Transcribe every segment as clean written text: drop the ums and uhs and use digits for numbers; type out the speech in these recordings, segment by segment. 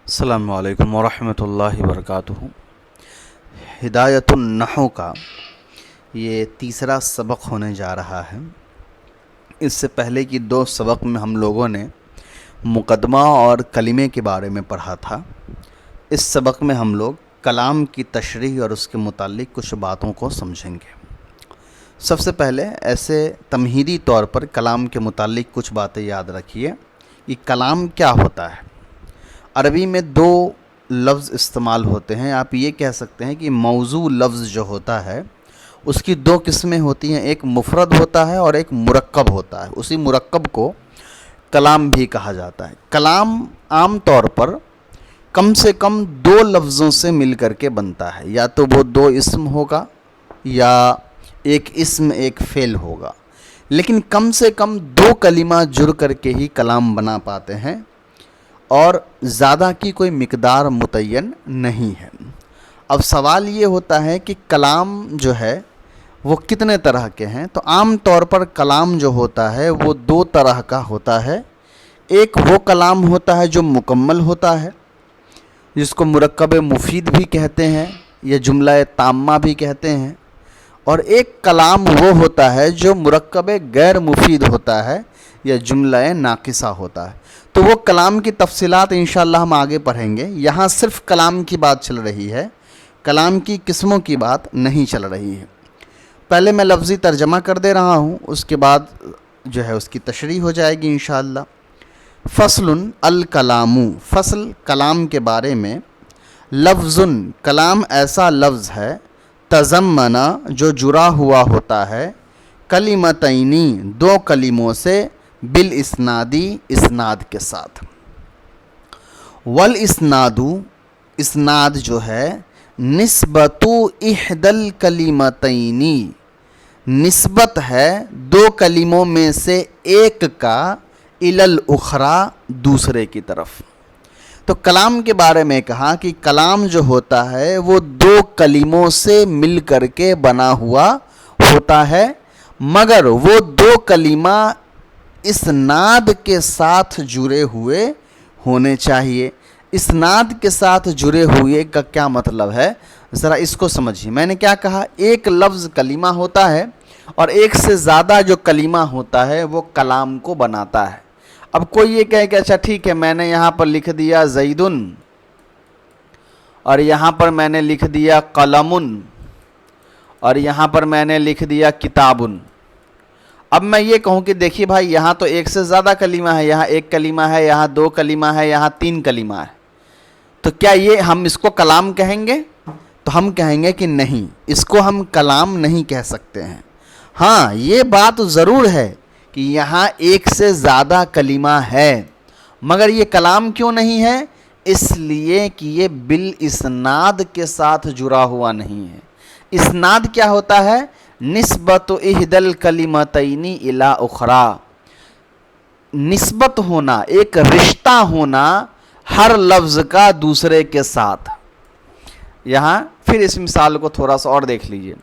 السلام علیکم ورحمۃ اللہ وبرکاتہ۔ ہدایت النحو کا یہ تیسرا سبق ہونے جا رہا ہے۔ اس سے پہلے کی دو سبق میں ہم لوگوں نے مقدمہ اور کلمے کے بارے میں پڑھا تھا۔ اس سبق میں ہم لوگ کلام کی تشریح اور اس کے متعلق کچھ باتوں کو سمجھیں گے۔ سب سے پہلے ایسے تمہیدی طور پر کلام کے متعلق کچھ باتیں یاد رکھیے کہ کلام کیا ہوتا ہے۔ عربی میں دو لفظ استعمال ہوتے ہیں۔ آپ یہ کہہ سکتے ہیں کہ موضوع لفظ جو ہوتا ہے اس کی دو قسمیں ہوتی ہیں، ایک مفرد ہوتا ہے اور ایک مرکب ہوتا ہے۔ اسی مرکب کو کلام بھی کہا جاتا ہے۔ کلام عام طور پر کم سے کم دو لفظوں سے مل کر کے بنتا ہے، یا تو وہ دو اسم ہوگا یا ایک اسم ایک فعل ہوگا، لیکن کم سے کم دو کلمہ جڑ کر کے ہی کلام بنا پاتے ہیں، اور زیادہ کی کوئی مقدار متعین نہیں ہے۔ اب سوال یہ ہوتا ہے کہ کلام جو ہے وہ کتنے طرح کے ہیں؟ تو عام طور پر کلام جو ہوتا ہے وہ دو طرح کا ہوتا ہے۔ ایک وہ کلام ہوتا ہے جو مکمل ہوتا ہے، جس کو مرکب مفید بھی کہتے ہیں یا جملہ تامہ بھی کہتے ہیں، اور ایک کلام وہ ہوتا ہے جو مرکب غیر مفید ہوتا ہے یا جملہ ناقصہ ہوتا ہے۔ تو وہ کلام کی تفصیلات انشاءاللہ ہم آگے پڑھیں گے۔ یہاں صرف کلام کی بات چل رہی ہے، کلام کی قسموں کی بات نہیں چل رہی ہے۔ پہلے میں لفظی ترجمہ کر دے رہا ہوں، اس کے بعد جو ہے اس کی تشریح ہو جائے گی انشاءاللہ۔ فصل الکلام، فصل کلام کے بارے میں۔ لفظ کلام ایسا لفظ ہے، تضمنا جو جڑا ہوا ہوتا ہے، کلمتینی دو کلموں سے، بالاسنادی اسناد کے ساتھ۔ والاسناد اسناد جو ہے، نسبت احدی الکلمتینی نسبت ہے دو کلموں میں سے ایک کا، الی الاخری دوسرے کی طرف۔ تو کلام کے بارے میں کہا کہ کلام جو ہوتا ہے وہ دو کلموں سے مل کر کے بنا ہوا ہوتا ہے، مگر وہ دو کلمہ اسناد کے ساتھ جڑے ہوئے ہونے چاہیے۔ اسناد کے ساتھ جڑے ہوئے کا کیا مطلب ہے؟ ذرا اس کو سمجھیے۔ میں نے کیا کہا؟ ایک لفظ کلمہ ہوتا ہے اور ایک سے زیادہ جو کلمہ ہوتا ہے وہ کلام کو بناتا ہے۔ اب کوئی یہ کہے کہ اچھا ٹھیک ہے، میں نے یہاں پر لکھ دیا زیدن، اور یہاں پر میں نے لکھ دیا قلمن، اور یہاں پر میں نے لکھ دیا کتابن۔ اب میں یہ کہوں کہ دیکھیے بھائی، یہاں تو ایک سے زیادہ کلمہ ہے، یہاں ایک کلمہ ہے، یہاں دو کلمہ ہے، یہاں تین کلمہ ہے، تو کیا یہ ہم اس کو کلام کہیں گے؟ تو ہم کہیں گے کہ نہیں، اس کو ہم کلام نہیں کہہ سکتے ہیں۔ ہاں، یہ بات ضرور ہے کہ یہاں ایک سے زیادہ کلمہ ہے، مگر یہ کلام کیوں نہیں ہے؟ اس لیے کہ یہ بالاسناد کے ساتھ جڑا ہوا نہیں ہے۔ اسناد کیا ہوتا ہے؟ نسبت احدی الکلمتین الی اخری، نسبت ہونا، ایک رشتہ ہونا ہر لفظ کا دوسرے کے ساتھ۔ یہاں پھر اس مثال کو تھوڑا سا اور دیکھ لیجئے۔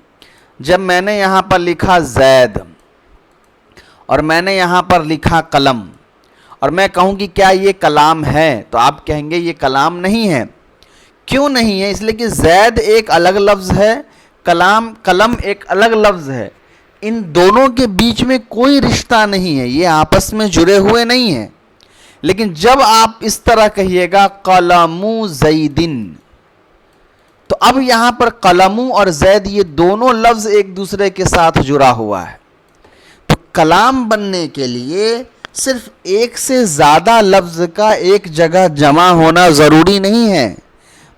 جب میں نے یہاں پر لکھا زید اور میں نے یہاں پر لکھا قلم، اور میں کہوں کہ کیا یہ کلام ہے؟ تو آپ کہیں گے یہ کلام نہیں ہے۔ کیوں نہیں ہے؟ اس لیے کہ زید ایک الگ لفظ ہے، قلم ایک الگ لفظ ہے، ان دونوں کے بیچ میں کوئی رشتہ نہیں ہے، یہ آپس میں جڑے ہوئے نہیں ہیں۔ لیکن جب آپ اس طرح کہیے گا قلم زیدن، تو اب یہاں پر قلم اور زید یہ دونوں لفظ ایک دوسرے کے ساتھ جڑا ہوا ہے۔ تو کلام بننے کے لیے صرف ایک سے زیادہ لفظ کا ایک جگہ جمع ہونا ضروری نہیں ہے،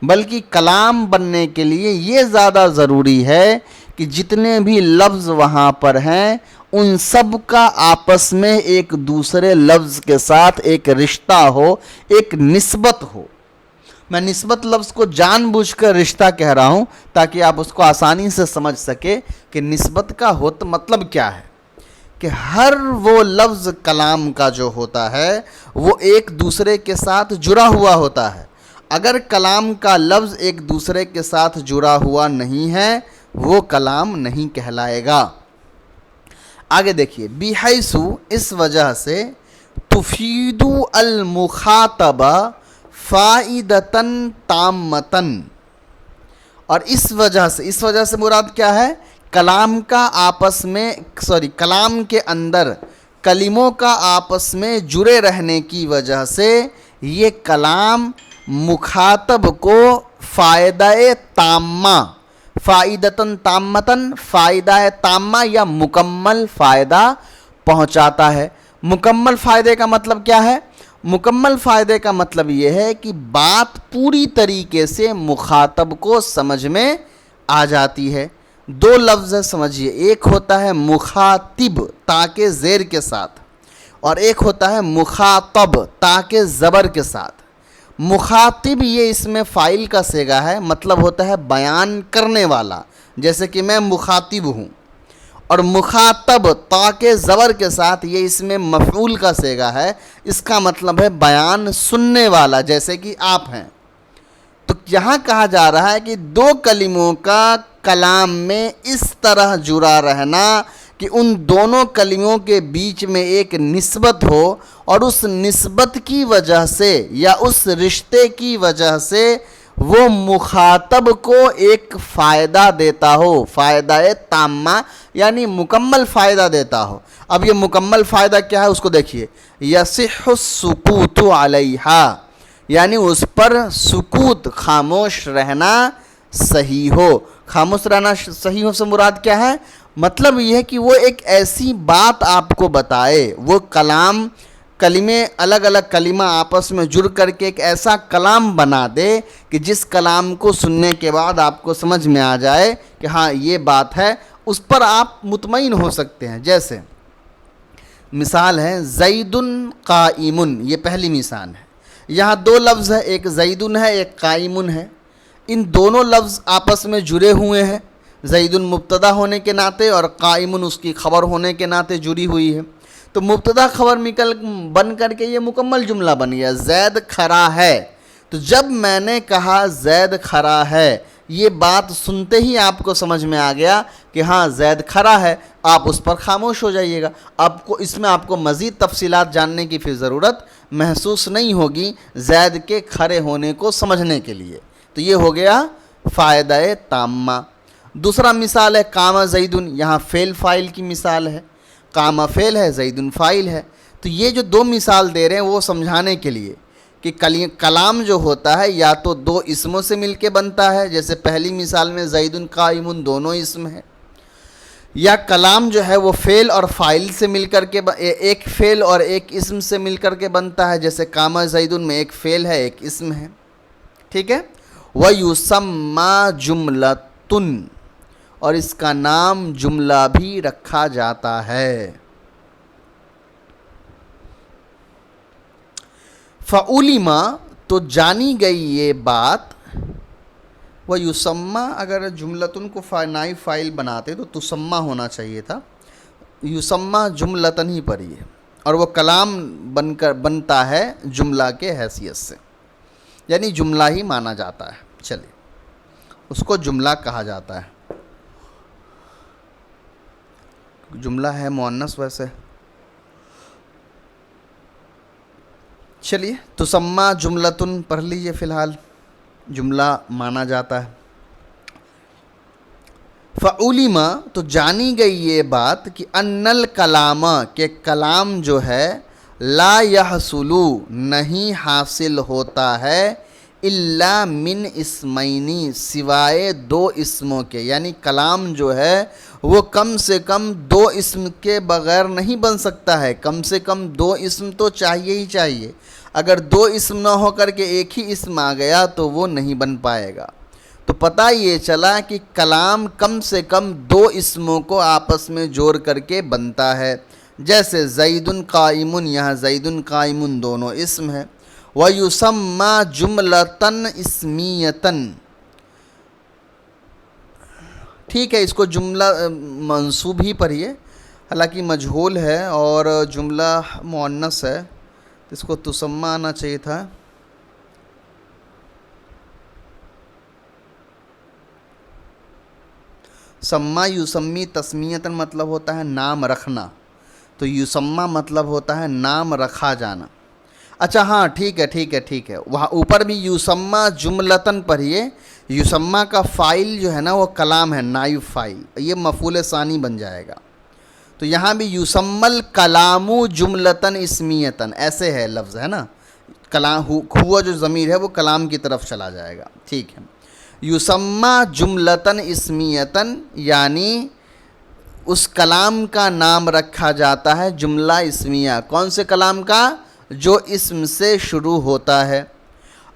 بلکہ کلام بننے کے لیے یہ زیادہ ضروری ہے کہ جتنے بھی لفظ وہاں پر ہیں ان سب کا آپس میں ایک دوسرے لفظ کے ساتھ ایک رشتہ ہو، ایک نسبت ہو۔ میں نسبت لفظ کو جان بوجھ کر رشتہ کہہ رہا ہوں تاکہ آپ اس کو آسانی سے سمجھ سکے کہ نسبت کا مطلب کیا ہے، کہ ہر وہ لفظ کلام کا جو ہوتا ہے وہ ایک دوسرے کے ساتھ جڑا ہوا ہوتا ہے۔ اگر کلام کا لفظ ایک دوسرے کے ساتھ جڑا ہوا نہیں ہے وہ کلام نہیں کہلائے گا۔ آگے دیکھیے، بحیث اس وجہ سے، تفید المخاطبہ فائدتن تامتن، اور اس وجہ سے مراد کیا ہے؟ کلام کا آپس میں کلام کے اندر کلموں کا آپس میں جڑے رہنے کی وجہ سے یہ کلام مخاطب کو فائدہ تامہ، فائدتن تامتن، فائدہ تامہ یا مکمل فائدہ پہنچاتا ہے۔ مکمل فائدے کا مطلب کیا ہے؟ مکمل فائدے کا مطلب یہ ہے کہ بات پوری طریقے سے مخاطب کو سمجھ میں آ جاتی ہے۔ دو لفظ سمجھیے، ایک ہوتا ہے مخاطب تاکہ زیر کے ساتھ، اور ایک ہوتا ہے مخاطب تاکہ زبر کے ساتھ۔ مخاطب یہ اس میں فاعل کا صیغہ ہے، مطلب ہوتا ہے بیان کرنے والا، جیسے کہ میں مخاطب ہوں، اور مخاطب تاکہ زبر کے ساتھ یہ اس میں مفعول کا صیغہ ہے، اس کا مطلب ہے بیان سننے والا، جیسے کہ آپ ہیں۔ تو یہاں کہا جا رہا ہے کہ دو کلموں کا کلام میں اس طرح جڑا رہنا کہ ان دونوں کلموں کے بیچ میں ایک نسبت ہو، اور اس نسبت کی وجہ سے یا اس رشتے کی وجہ سے وہ مخاطب کو ایک فائدہ دیتا ہو، فائدہ تامہ یعنی مکمل فائدہ دیتا ہو۔ اب یہ مکمل فائدہ کیا ہے اس کو دیکھیے، یصح السکوت علیہا، یعنی اس پر سکوت، خاموش رہنا صحیح ہو۔ خاموش رہنا صحیح ہو سے مراد کیا ہے؟ مطلب یہ ہے کہ وہ ایک ایسی بات آپ کو بتائے، وہ کلمے الگ الگ کلمہ آپس میں جڑ کر کے ایک ایسا کلام بنا دے کہ جس کلام کو سننے کے بعد آپ کو سمجھ میں آ جائے کہ ہاں یہ بات ہے، اس پر آپ مطمئن ہو سکتے ہیں۔ جیسے مثال ہے زید قائم، یہ پہلی مثال ہے۔ یہاں دو لفظ ہے، ایک زید ہے ایک قائم ہے، ان دونوں لفظ آپس میں جڑے ہوئے ہیں، زید مبتدا ہونے کے ناطے اور قائم اس کی خبر ہونے کے ناطے جڑی ہوئی ہے۔ تو مبتدا خبر بن کر کے یہ مکمل جملہ بن گیا، زید کھڑا ہے۔ تو جب میں نے کہا زید کھڑا ہے، یہ بات سنتے ہی آپ کو سمجھ میں آ گیا کہ ہاں زید کھڑا ہے، آپ اس پر خاموش ہو جائیے گا۔ اس میں آپ کو مزید تفصیلات جاننے کی پھر ضرورت محسوس نہیں ہوگی زید کے کھڑے ہونے کو سمجھنے کے لیے۔ تو یہ ہو گیا فائدہ تامہ۔ دوسرا مثال ہے قام زیدن، یہاں فعل فاعل کی مثال ہے، قام فعل ہے زیدن فاعل ہے۔ تو یہ جو دو مثال دے رہے ہیں وہ سمجھانے کے لیے کہ کلام جو ہوتا ہے یا تو دو اسموں سے مل کے بنتا ہے، جیسے پہلی مثال میں زیدن قائم دونوں اسم ہیں، یا کلام جو ہے وہ فعل اور فاعل سے مل کر کے ایک فعل اور ایک اسم سے مل کر کے بنتا ہے، جیسے قام زیدن میں ایک فعل ہے ایک اسم ہے، ٹھیک ہے۔ وَيُسَمَّى جُمْلَةٌ، اور اس کا نام جملہ بھی رکھا جاتا ہے۔ فَعُلِمَ، تو جانی گئی یہ بات، وَيُسَمَّى اگر جملتن کو نائب فاعل بناتے تو تسمہ ہونا چاہیے تھا، یسمہ جملتن ہی پڑھیے، اور وہ کلام بنتا ہے جملہ کے حیثیت سے، یعنی جملہ ہی مانا جاتا ہے، چلیے اس کو جملہ کہا جاتا ہے۔ جملہ ہے مؤنث ویسے، چلیے تسمہ جملتن پڑھ لیجئے، فی الحال جملہ مانا جاتا ہے۔ فعلم، تو جانی گئی یہ بات کہ ان الکلام، کہ کلام جو ہے لا یحصل، نہیں حاصل ہوتا ہے، الا من اسمین، سوائے دو اسموں کے، یعنی کلام جو ہے وہ کم سے کم دو اسم کے بغیر نہیں بن سکتا ہے، کم سے کم دو اسم تو چاہیے ہی چاہیے، اگر دو اسم نہ ہو کر کے ایک ہی اسم آ گیا تو وہ نہیں بن پائے گا۔ تو پتہ یہ چلا کہ کلام کم سے کم دو اسموں کو آپس میں جوڑ کر کے بنتا ہے، جیسے زید قائم، یہاں زید قائم دونوں اسم ہے، وَيُسَمَّى جُمْلَةً اسْمِيَّةً، ٹھیک ہے، اس کو جملہ منصوب ہی پڑھیے، حالانکہ مجہول ہے اور جملہ مؤنث ہے، اس کو تسمہ آنا چاہیے تھا۔ سما یسمی تسمیتاً مطلب ہوتا ہے نام رکھنا، تو یسمہ مطلب ہوتا ہے نام رکھا جانا۔ اچھا ہاں ٹھیک ہے وہاں اوپر بھی یسمہ جملتن پڑھیے. یسمہ کا فائل جو ہے نا وہ کلام ہے، نائب فائل، یہ مفعول ثانی بن جائے گا. تو یہاں بھی یسمل کلام جملتن اسمیتن ایسے ہے لفظ ہے نا، کلام ہوا جو ضمیر ہے وہ کلام کی طرف چلا جائے گا. ٹھیک ہے. یسمہ جملتن اسمیتن یعنی اس کلام کا نام رکھا جاتا ہے جملہ اسمیہ. کون سے کلام کا؟ جو اسم سے شروع ہوتا ہے.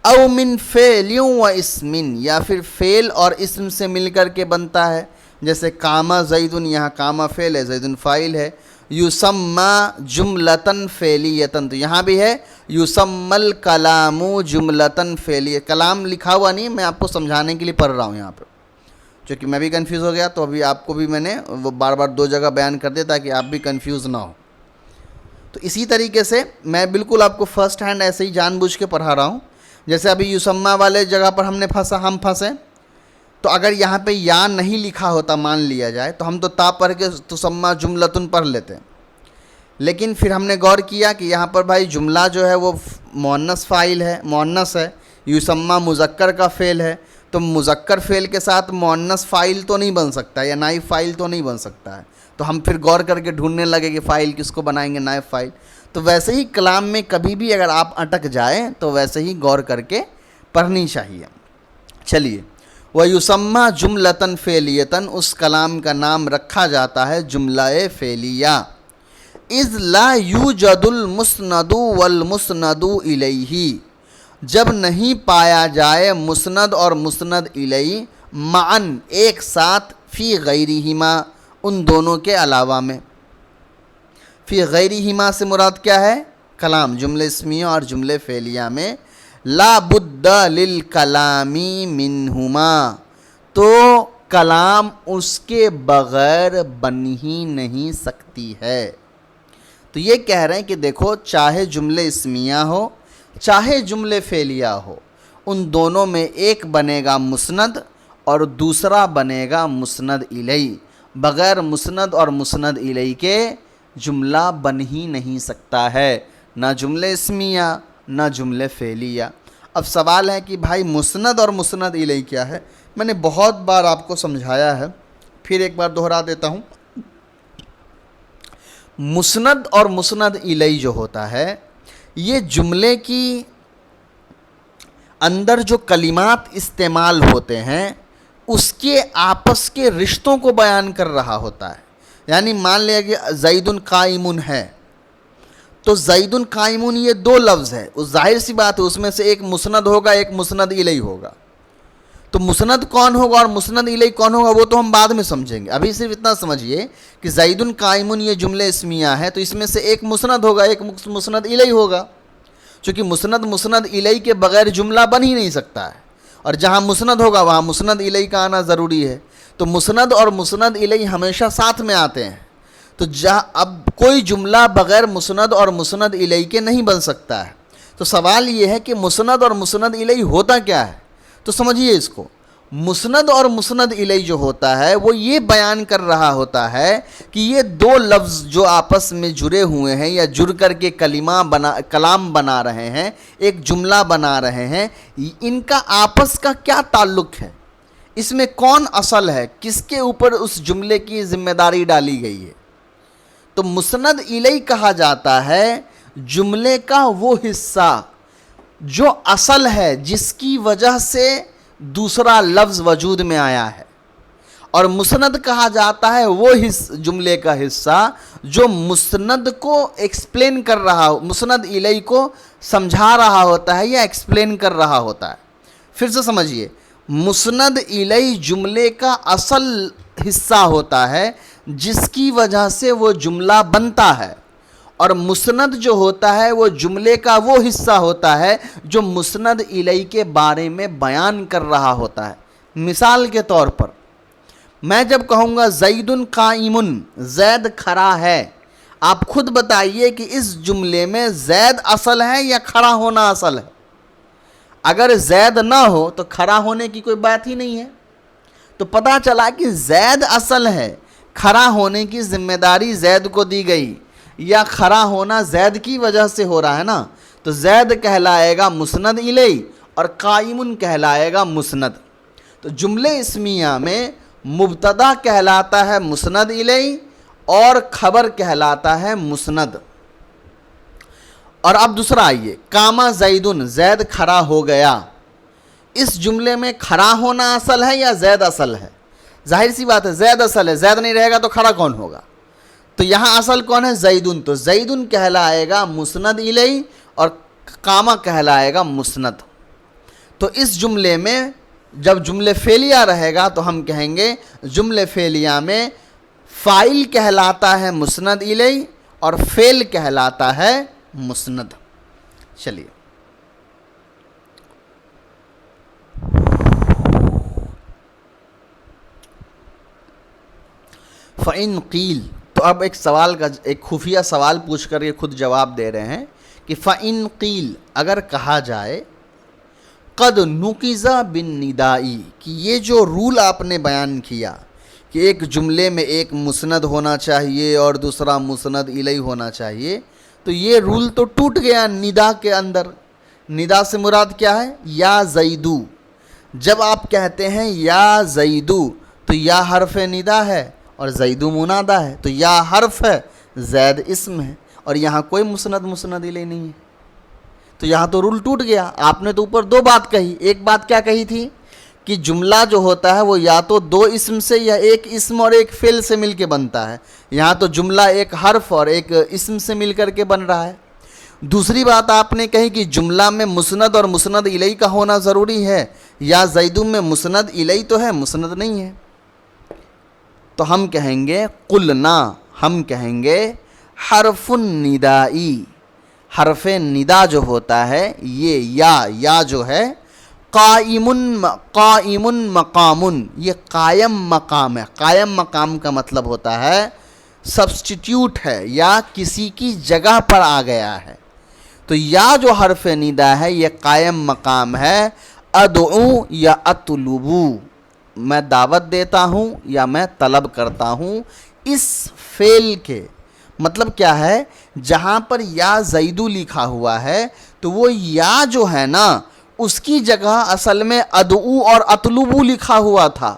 او من فعل و اسمن، یا پھر فعل اور اسم سے مل کر کے بنتا ہے. جیسے کاما زیدن، یہاں کاما فعل ہے، زیدن فاعل ہے. یسمى جملتن فعلیتن، تو یہاں بھی ہے یسمى الکلام جملتن فعلیہ. کلام لکھا ہوا نہیں، میں آپ کو سمجھانے کے لیے پڑھ رہا ہوں یہاں پر، چونکہ میں بھی کنفیوز ہو گیا تو ابھی آپ کو بھی میں نے وہ بار بار دو جگہ بیان کر دیا تاکہ آپ بھی کنفیوز نہ ہو. تو اسی طریقے سے میں بالکل آپ کو فرسٹ ہینڈ ایسے ہی جان بوجھ کے پڑھا رہا ہوں. جیسے ابھی یسمہ والے جگہ پر ہم پھنسے، تو اگر یہاں پہ یا نہیں لکھا ہوتا مان لیا جائے تو ہم تو تا پڑھ کے تسمہ جملتن پڑھ لیتے. لیکن پھر ہم نے غور کیا کہ یہاں پر بھائی جملہ جو ہے وہ مؤنث فاعل ہے، مؤنث ہے. یسمہ مذکر کا فعل ہے، تو مذکر فعل کے ساتھ مؤنث فاعل تو نہیں بن سکتا، یا نائب فاعل تو نہیں بن سکتا ہے. تو ہم پھر غور کر کے ڈھونڈنے لگے کہ فاعل کس کو بنائیں گے، نائب فاعل. تو ویسے ہی کلام میں کبھی بھی اگر آپ اٹک جائیں تو ویسے ہی غور کر کے پڑھنی چاہیے. چلیے. وَيُسَمَّى جُمْلَةً فعلیتاً، اس کلام کا نام رکھا جاتا ہے جملہ فعلیہ. اِذْ لَا يُوجَدُ الْمُسْنَدُ وَالْمُسْنَدُ إِلَيْهِ، جب نہیں پایا جائے مسند اور مسند الیہ معاً ایک ساتھ، فی غیرہما ان دونوں کے علاوہ میں. فی غیرہما سے مراد کیا ہے؟ کلام، جملہ اسمیہ اور جملہ فعلیہ میں. لا بد للکلام منہما، تو کلام اس کے بغیر بن ہی نہیں سکتی ہے. تو یہ کہہ رہے ہیں کہ دیکھو چاہے جملے اسمیہ ہو چاہے جملے فعلیہ ہو، ان دونوں میں ایک بنے گا مسند اور دوسرا بنے گا مسند الیہ. بغیر مسند اور مسند الیہ کے جملہ بن ہی نہیں سکتا ہے، نہ جملے اسمیہ نہ جملے فعلیہ. اب سوال ہے کہ بھائی مسند اور مسند الیہ کیا ہے؟ میں نے بہت بار آپ کو سمجھایا ہے، پھر ایک بار دہرا دیتا ہوں. مسند اور مسند الیہ جو ہوتا ہے، یہ جملے کی اندر جو کلمات استعمال ہوتے ہیں اس کے آپس کے رشتوں کو بیان کر رہا ہوتا ہے. یعنی مان لیا کہ زید قائم ہے، تو زید قائم یہ دو لفظ ہے، اس ظاہر سی بات ہے اس میں سے ایک مسند ہوگا ایک مسند الیہ ہوگا. تو مسند کون ہوگا اور مسند الیہ کون ہوگا وہ تو ہم بعد میں سمجھیں گے. ابھی صرف اتنا سمجھیے کہ زید قائم یہ جملے اسمیہ ہے، تو اس میں سے ایک مسند ہوگا ایک مسند الیہ ہوگا، چونکہ مسند مسند الیہ کے بغیر جملہ بن ہی نہیں سکتا ہے، اور جہاں مسند ہوگا وہاں مسند الیہ کا آنا ضروری ہے. تو مسند اور مسند الیہ ہمیشہ ساتھ میں آتے ہیں. تو اب کوئی جملہ بغیر مسند اور مسند الیہ کے نہیں بن سکتا ہے. تو سوال یہ ہے کہ مسند اور مسند الیہ ہوتا کیا ہے؟ تو سمجھیے اس کو. مسند اور مسند الیہ جو ہوتا ہے وہ یہ بیان کر رہا ہوتا ہے کہ یہ دو لفظ جو آپس میں جڑے ہوئے ہیں یا جڑ کر کے کلام بنا رہے ہیں، ایک جملہ بنا رہے ہیں، ان کا آپس کا کیا تعلق ہے، اس میں کون اصل ہے، کس کے اوپر اس جملے کی ذمہ داری ڈالی گئی ہے. تو مسند الیہ کہا جاتا ہے جملے کا وہ حصہ جو اصل ہے، جس کی وجہ سے دوسرا لفظ وجود میں آیا ہے. اور مسند کہا جاتا ہے وہ جملے کا حصہ جو مسند کو ایکسپلین کر رہا ہو، مسند الیہ کو سمجھا رہا ہوتا ہے یا ایکسپلین کر رہا ہوتا ہے. پھر سے سمجھیے، مسند الیہ جملے کا اصل حصہ ہوتا ہے جس کی وجہ سے وہ جملہ بنتا ہے، اور مسند جو ہوتا ہے وہ جملے کا وہ حصہ ہوتا ہے جو مسند الیہ کے بارے میں بیان کر رہا ہوتا ہے. مثال کے طور پر میں جب کہوں گا زید قائم، زید کھڑا ہے، آپ خود بتائیے کہ اس جملے میں زید اصل ہے یا کھڑا ہونا اصل ہے؟ اگر زید نہ ہو تو کھڑا ہونے کی کوئی بات ہی نہیں ہے. تو پتہ چلا کہ زید اصل ہے، کھڑا ہونے کی ذمہ داری زید کو دی گئی، یا کھڑا ہونا زید کی وجہ سے ہو رہا ہے نا. تو زید کہلائے گا مسند الیہ اور قائم کہلائے گا مسند۔ تو جملے اسمیہ میں مبتدا کہلاتا ہے مسند الیہ اور خبر کہلاتا ہے مسند۔ اور اب دوسرا آئیے، قام زیدن، زید کھڑا ہو گیا۔ اس جملے میں کھڑا ہونا اصل ہے یا زید اصل ہے؟ ظاہر سی بات ہے زید اصل ہے، زید نہیں رہے گا تو کھڑا کون ہوگا؟ تو یہاں اصل کون ہے؟ زیدن۔ تو زیدن کہلائے گا مسند الیہ اور قام کہلائے گا مسند۔ تو اس جملے میں جب جملے فعلیہ رہے گا تو ہم کہیں گے جملے فعلیہ میں فاعل کہلاتا ہے مسند الیہ اور فعل کہلاتا ہے مسند۔ چلیے فَإِن قِیل، تو اب ایک سوال کا ایک خفیہ سوال پوچھ کر یہ خود جواب دے رہے ہیں کہ فَإِن قِیل، اگر کہا جائے قد نقض بالندائی، کہ یہ جو رول آپ نے بیان کیا کہ ایک جملے میں ایک مسند ہونا چاہیے اور دوسرا مسند الیہ ہونا چاہیے، تو یہ رول تو ٹوٹ گیا ندا کے اندر۔ ندا سے مراد کیا ہے؟ یا زیدو۔ جب آپ کہتے ہیں یا زیدو تو یا حرف ندا ہے اور زیدو منادہ ہے، تو یا حرف ہے، زید اسم ہے، اور یہاں کوئی مسند الیہ نہیں ہے، تو یہاں تو رول ٹوٹ گیا۔ آپ نے تو اوپر دو بات کہی، ایک بات کیا کہی تھی کہ جملہ جو ہوتا ہے وہ یا تو دو اسم سے یا ایک اسم اور ایک فعل سے مل کے بنتا ہے، یہاں تو جملہ ایک حرف اور ایک اسم سے مل کر کے بن رہا ہے۔ دوسری بات آپ نے کہی کہ جملہ میں مسند اور مسند الیہ کا ہونا ضروری ہے، یا زیدون میں مسند الیہ تو ہے، مسند نہیں ہے۔ تو ہم کہیں گے قلنا، ہم کہیں گے حرف الندائی، حرف ندا جو ہوتا ہے یہ یا جو ہے قائم مقام، یہ قائم مقام ہے۔ قائم مقام کا مطلب ہوتا ہے سبسٹیٹیوٹ ہے یا کسی کی جگہ پر آ گیا ہے۔ تو یا جو حرف ندا ہے یہ قائم مقام ہے۔ ادعو یا اطلبو، میں دعوت دیتا ہوں یا میں طلب کرتا ہوں، اس فعل کے مطلب کیا ہے؟ جہاں پر یا زیدو لکھا ہوا ہے تو وہ یا جو ہے نا اس کی جگہ اصل میں ادعو اور اطلبو لکھا ہوا تھا،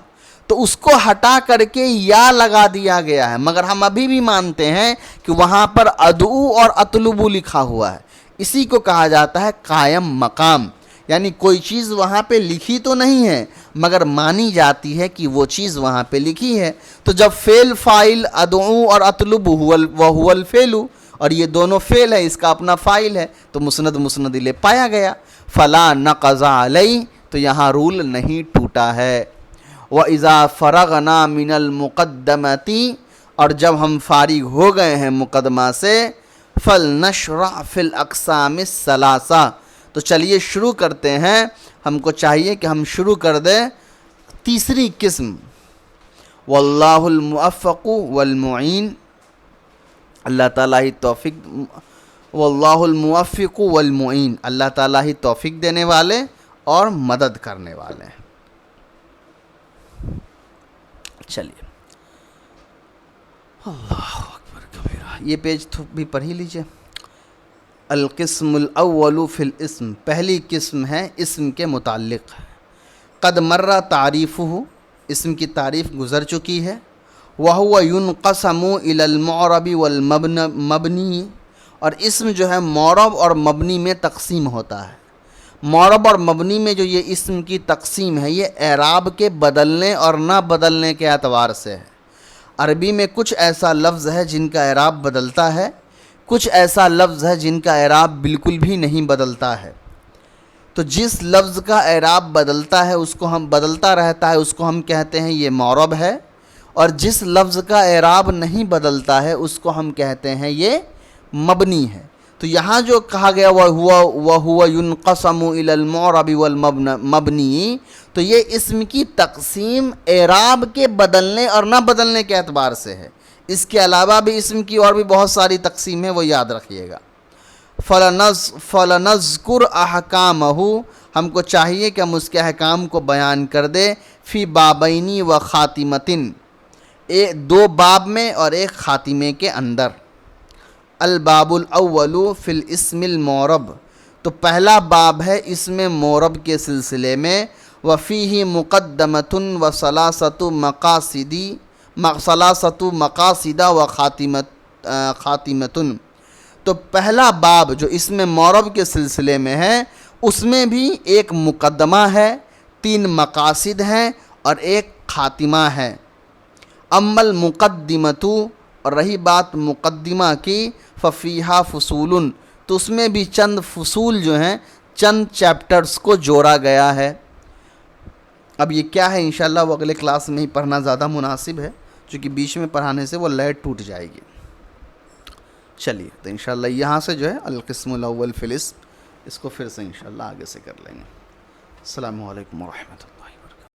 تو اس کو ہٹا کر کے یا لگا دیا گیا ہے، مگر ہم ابھی بھی مانتے ہیں کہ وہاں پر ادعو اور اطلبو لکھا ہوا ہے۔ اسی کو کہا جاتا ہے قائم مقام، یعنی کوئی چیز وہاں پہ لکھی تو نہیں ہے مگر مانی جاتی ہے کہ وہ چیز وہاں پہ لکھی ہے۔ تو جب فعل فاعل ادعو اور اطلب وہو الفعل، اور یہ دونوں فعل ہے، اس کا اپنا فاعل ہے، تو مسند الیہ پایا گیا۔ فلا نقض علیہ، تو یہاں رول نہیں ٹوٹا ہے۔ وَإِذَا فَرَغْنَا مِنَ الْمُقَدَّمَةِ، اور جب ہم فارغ ہو گئے ہیں مقدمہ سے، فَلْنَشْرَعْ فِي الْأَقْسَامِ الثَّلَاثَةِ، تو چلیے شروع کرتے ہیں۔ ہم کو چاہیے کہ ہم شروع کر دیں تیسری قسم، واللہ الموفق والمعین، اللہ تعالیٰ ہی توفیق، واللہ الموفق والمعین، اللہ تعالیٰ ہی توفیق دینے والے اور مدد کرنے والے ہیں۔ چلیے اللہ اکبر کبیرہ، یہ پیج بھی پڑھ ہی لیجئے۔ القسم الاول فی الاسم، پہلی قسم ہے اسم کے متعلق۔ قد مر تعریفہ، اسم کی تعریف گزر چکی ہے۔ وہو ينقسم الی المعرب والمبنی، اور اسم جو ہے معرب اور مبنی میں تقسیم ہوتا ہے۔ معرب اور مبنی میں جو یہ اسم کی تقسیم ہے یہ اعراب کے بدلنے اور نہ بدلنے کے اعتبار سے ہے۔ عربی میں کچھ ایسا لفظ ہے جن کا اعراب بدلتا ہے، کچھ ایسا لفظ ہے جن کا اعراب بالکل بھی نہیں بدلتا ہے۔ تو جس لفظ کا اعراب بدلتا ہے اس کو ہم بدلتا رہتا ہے اس کو ہم کہتے ہیں یہ معرب ہے، اور جس لفظ کا اعراب نہیں بدلتا ہے اس کو ہم کہتے ہیں یہ مبنی ہے۔ تو یہاں جو کہا گیا وَهُوَ يُنْقَسَمُ إِلَى الْمُعْرَبِ وَالْمَبْنِي، تو یہ اسم کی تقسیم اعراب کے بدلنے اور نہ بدلنے کے اعتبار سے ہے۔ اس کے علاوہ بھی اسم کی اور بھی بہت ساری تقسیم ہے، وہ یاد رکھیے گا۔ فَلَنَذْكُرْ أَحْكَامَهُ، ہم کو چاہیے کہ ہم اس کے احکام کو بیان کر دے۔ فی بابینی و خاتمتن، دو باب میں اور ایک خاتمے کے اندر۔ الباب الاول فی الاسم المعرب، تو پہلا باب ہے اس میں مورب کے سلسلے میں، وفیہ مقدمۃ و ثلاثۃ مقاصد و خاتمۃ. تو پہلا باب جو اس میں مورب کے سلسلے میں ہے، اس میں بھی ایک مقدمہ ہے، 3 مقاصد ہیں اور ایک خاتمہ ہے. اما المقدمۃ، اور رہی بات مقدمہ کی، ففیہا فصول، تو اس میں بھی چند فصول جو ہیں، چند چیپٹرز کو جوڑا گیا ہے. اب یہ کیا ہے انشاءاللہ وہ اگلے کلاس میں ہی پڑھنا زیادہ مناسب ہے، چونکہ بیچ میں پڑھانے سے وہ لیٹ ٹوٹ جائے گی. چلیے تو انشاءاللہ یہاں سے جو ہے القسم الاول فی الاسم، اس کو پھر سے انشاءاللہ آگے سے کر لیں گے. السلام علیکم ورحمۃ اللہ.